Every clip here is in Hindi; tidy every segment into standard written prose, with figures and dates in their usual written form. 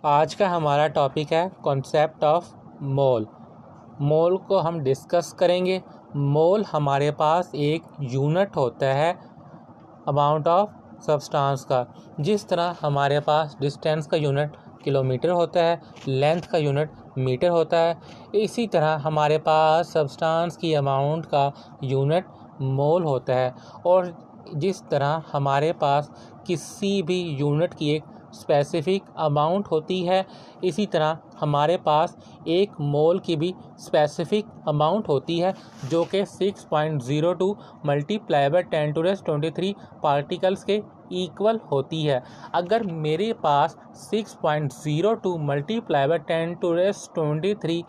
आज का हमारा टॉपिक है कॉन्सेप्ट ऑफ मोल। मोल को हम डिस्कस करेंगे। मोल हमारे पास एक यूनिट होता है अमाउंट ऑफ सब्सटेंस का। जिस तरह हमारे पास डिस्टेंस का यूनिट किलोमीटर होता है, लेंथ का यूनिट मीटर होता है, इसी तरह हमारे पास सब्सटेंस की अमाउंट का यूनिट मोल होता है। और जिस तरह हमारे पास किसी भी यूनिट की एक स्पेसिफिक अमाउंट होती है, इसी तरह हमारे पास एक मोल की भी स्पेसिफिक अमाउंट होती है, जो कि 6.02 मल्टीप्लाई बाय 10⁻23 पार्टिकल्स के इक्वल होती है। अगर मेरे पास 6.02 मल्टीप्लाई बाय 10⁻23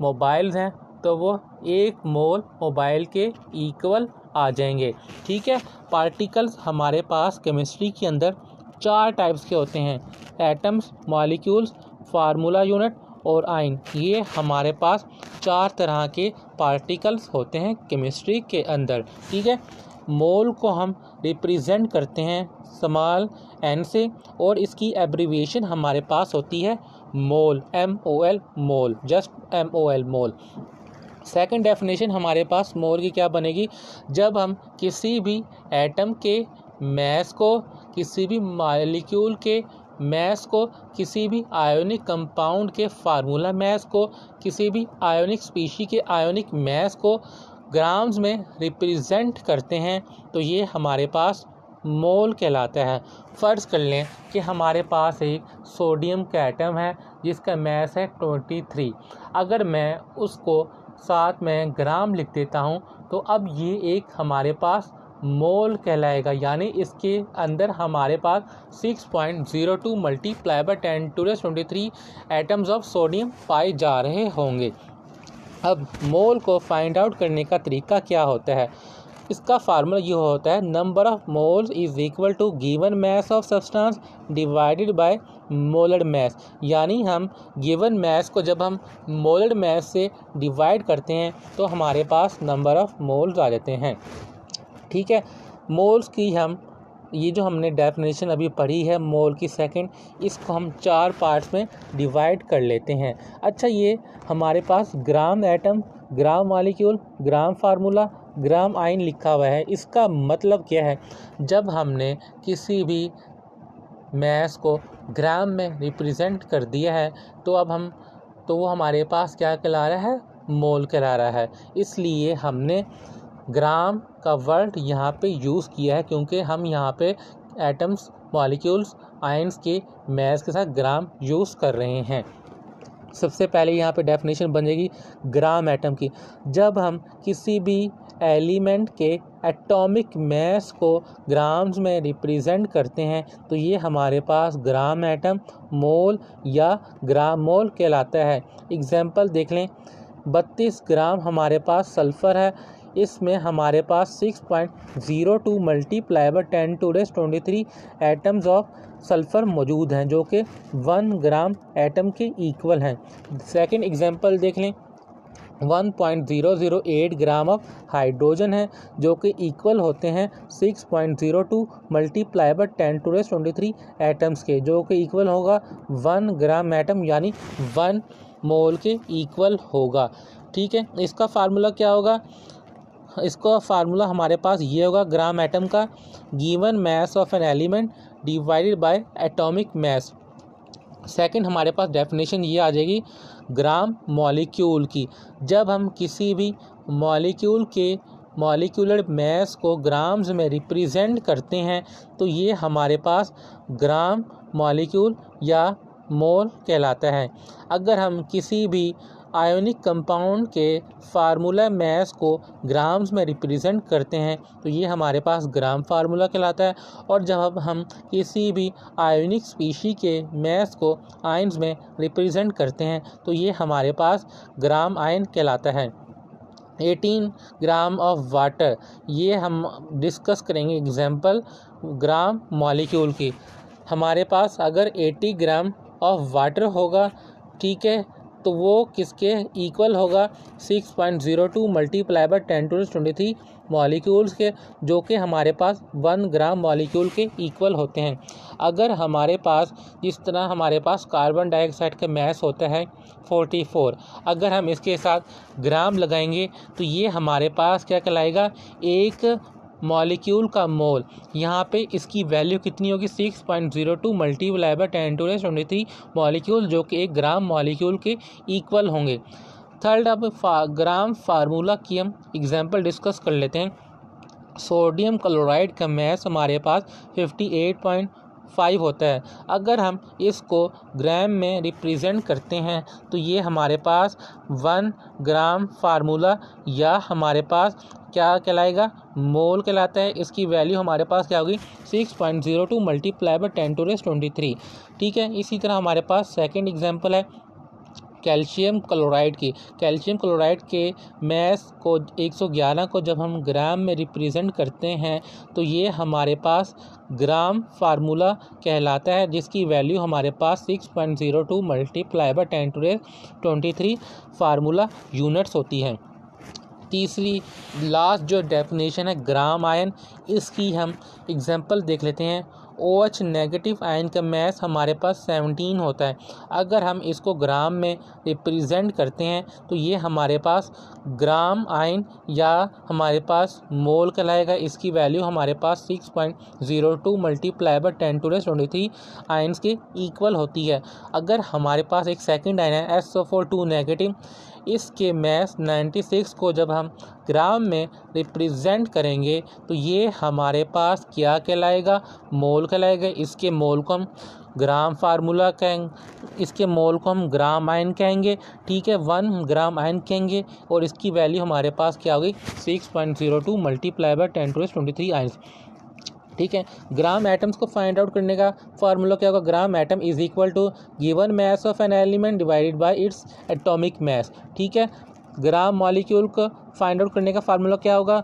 मोबाइल्स हैं तो वो एक मोल मोबाइल के इक्वल आ जाएंगे। ठीक है। पार्टिकल्स हमारे पास केमिस्ट्री के अंदर 4 टाइप्स के होते हैं: एटम्स, मॉलिक्यूल्स, फार्मूला यूनिट और आयन। ये हमारे पास 4 तरह के पार्टिकल्स होते हैं केमिस्ट्री के अंदर। ठीक है। मोल को हम रिप्रेजेंट करते हैं स्मॉल n से, और इसकी एब्रीविएशन हमारे पास होती है मोल, MOL, मोल, जस्ट MOL, मोल। सेकंड डेफिनेशन हमारे पास मोल की क्या बनेगी? जब हम किसी भी एटम के मैस को, किसी भी मॉलिक्यूल के मैस को, किसी भी आयोनिक कंपाउंड के फार्मूला मैस को, किसी भी आयोनिक स्पीशी के आयोनिक मैस को ग्राम्स में रिप्रेजेंट करते हैं, तो ये हमारे पास मोल कहलाता है। फ़र्ज़ कर लें कि हमारे पास एक सोडियम का एटम है जिसका मैस है 23। अगर मैं उसको साथ में ग्राम लिख देता हूँ तो अब ये एक हमारे पास मोल कहलाएगा, यानी इसके अंदर हमारे पास 6.02 multiply by 10⁻23 atoms of sodium पाए जा रहे होंगे। अब मोल को फाइंड आउट करने का तरीका क्या होता है? इसका फार्मूला ये होता है: number of moles is equal to given mass of substance divided by molar mass. यानी हम गिवन मैस को जब हम मोलर मैस से डिवाइड करते हैं तो हमारे पास नंबर ऑफ मोल्स आ जाते हैं। ठीक है। मोल्स की हम ये जो हमने डेफिनेशन अभी पढ़ी है मोल की सेकंड, इसको हम 4 पार्ट्स में डिवाइड कर लेते हैं। अच्छा, ये हमारे पास ग्राम एटम, ग्राम मॉलिक्यूल, ग्राम फार्मूला, ग्राम आयन लिखा हुआ है। इसका मतलब क्या है? जब हमने किसी भी मैस को ग्राम में रिप्रेजेंट कर दिया है तो वो हमारे पास क्या कहला रहा है? मोल कहला रहा है। इसलिए हमने ग्राम का वर्ड यहाँ पे यूज़ किया है, क्योंकि हम यहाँ पे एटम्स, मॉलिक्यूल्स, आयन्स के मैस के साथ ग्राम यूज़ कर रहे हैं। सबसे पहले यहाँ पे डेफिनेशन बनेगी ग्राम एटम की। जब हम किसी भी एलिमेंट के एटॉमिक मैस को ग्राम्स में रिप्रेजेंट करते हैं तो ये हमारे पास ग्राम एटम, मोल या ग्राम मोल कहलाता है। एग्जाम्पल देख लें, 32 ग्राम हमारे पास सल्फ़र है। इसमें हमारे पास 6.02 multiply by 10⁻23 atoms of sulphur मौजूद हैं, जो कि 1 ग्राम एटम के इक्वल हैं। सेकंड एग्जांपल देख लें, 1.008 ग्राम ऑफ हाइड्रोजन है, जो कि इक्वल होते हैं 6.02 मल्टीप्लाई बाय 10⁻23 एटम्स के, जो कि इक्वल होगा 1 ग्राम एटम, यानी 1 मोल के इक्वल होगा। ठीक है। इसका फार्मूला क्या होगा? इसका फार्मूला हमारे पास ये होगा ग्राम एटम का: given mass of an element divided bye atomic mass. Second हमारे पास डेफिनेशन ये आ जाएगी ग्राम मॉलिक्यूल की। जब हम किसी भी मॉलिक्यूल के मॉलिक्यूलर मैस को ग्राम्स में रिप्रेजेंट करते हैं तो ये हमारे पास ग्राम मॉलिक्यूल या मोल कहलाता है। अगर हम किसी भी आयोनिक कंपाउंड के फार्मूला मैस को ग्राम्स में रिप्रेजेंट करते हैं तो ये हमारे पास ग्राम फार्मूला कहलाता है। और जब हम किसी भी आयोनिक स्पीशी के मैस को आयन्स में रिप्रेजेंट करते हैं तो ये हमारे पास ग्राम आयन कहलाता है। 18 ग्राम ऑफ वाटर, ये हम डिस्कस करेंगे एग्जाम्पल ग्राम मॉलिक्यूल की। हमारे पास अगर 80 ग्राम ऑफ वाटर होगा, ठीक है, तो वो किसके इक्वल होगा 6.02 मल्टीप्लाई बाय 10⁻23 मॉलिक्यूल्स के, जो कि हमारे पास 1 ग्राम मॉलिक्यूल के इक्वल होते हैं। अगर हमारे पास जिस तरह हमारे पास कार्बन डाइऑक्साइड का मास होता है 44, अगर हम इसके साथ ग्राम लगाएंगे तो ये हमारे पास क्या कहलाएगा, एक मॉलिक्यूल का मोल। यहाँ पे इसकी वैल्यू कितनी होगी 6.02 मल्टीप्लाई बाय 10⁻23 मॉलिक्यूल, जो कि 1 ग्राम मॉलिक्यूल के इक्वल होंगे। थर्ड, अब ग्राम फार्मूला की हम एग्जांपल डिस्कस कर लेते हैं। सोडियम क्लोराइड का मास हमारे पास 58.5 होता है। अगर हम इसको ग्राम में रिप्रेजेंट करते हैं तो ये हमारे पास 1 ग्राम फार्मूला या हमारे पास क्या कहलाएगा, मोल कहलाता है। इसकी वैल्यू हमारे पास क्या होगी 6.02 मल्टीप्लाई बाय 10⁻23। ठीक है, इसी तरह हमारे पास सेकंड एग्जांपल है कैल्शियम क्लोराइड की। कैल्शियम क्लोराइड के मास को 111 को जब हम ग्राम में रिप्रेजेंट करते हैं तो ये हमारे पास ग्राम फार्मूला कहलाता है, जिसकी वैल्यू हमारे पास 6.02 मल्टीप्लाई बाय 10⁻23 फार्मूला यूनिट्स होती है। तीसरी लास्ट जो डेफिनेशन है ग्राम आयन, इसकी हम एग्जांपल देख लेते हैं। OH नेगेटिव आयन का मास हमारे पास 17 होता है। अगर हम इसको ग्राम में रिप्रेजेंट करते हैं तो ये हमारे पास ग्राम आयन या हमारे पास मोल कहलाएगा। इसकी वैल्यू हमारे पास 6.02 मल्टीप्लाई बाय 10⁻23 आयन्स के इक्वल होती है। अगर हमारे पास एक सेकंड आयन है SO4 नेगेटिव, इसके मास 96 को जब हम ग्राम में रिप्रेजेंट करेंगे तो ये हमारे पास क्या कहलाएगा, मोल कहलाएगा। इसके मोल को हम ग्राम फार्मूला कहेंगे, इसके मोल को हम ग्राम आयन कहेंगे। ठीक है, 1 ग्राम आयन कहेंगे और इसकी वैल्यू हमारे पास क्या होगी 6.02 मल्टीप्लाई बाय 10⁻23 आयन्स। ठीक है, ग्राम एटम्स को फाइंड आउट करने का फार्मूला क्या होगा, gram atom is equal to given mass of an element divided by its atomic mass. ठीक है, ग्राम मॉलिक्यूल को फाइंड आउट करने का फार्मूला क्या होगा,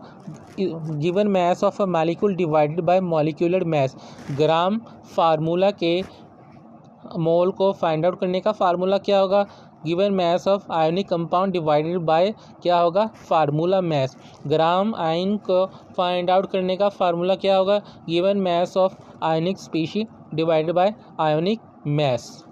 given mass of a molecule divided by molecular mass. Gram formula के मोल को फाइंड आउट करने का फार्मूला क्या होगा, given mass of ionic compound divided by क्या होगा, फार्मूला मास। ग्राम आयन को फाइंड आउट करने का फार्मूला क्या होगा, given mass of ionic species divided by ionic mass.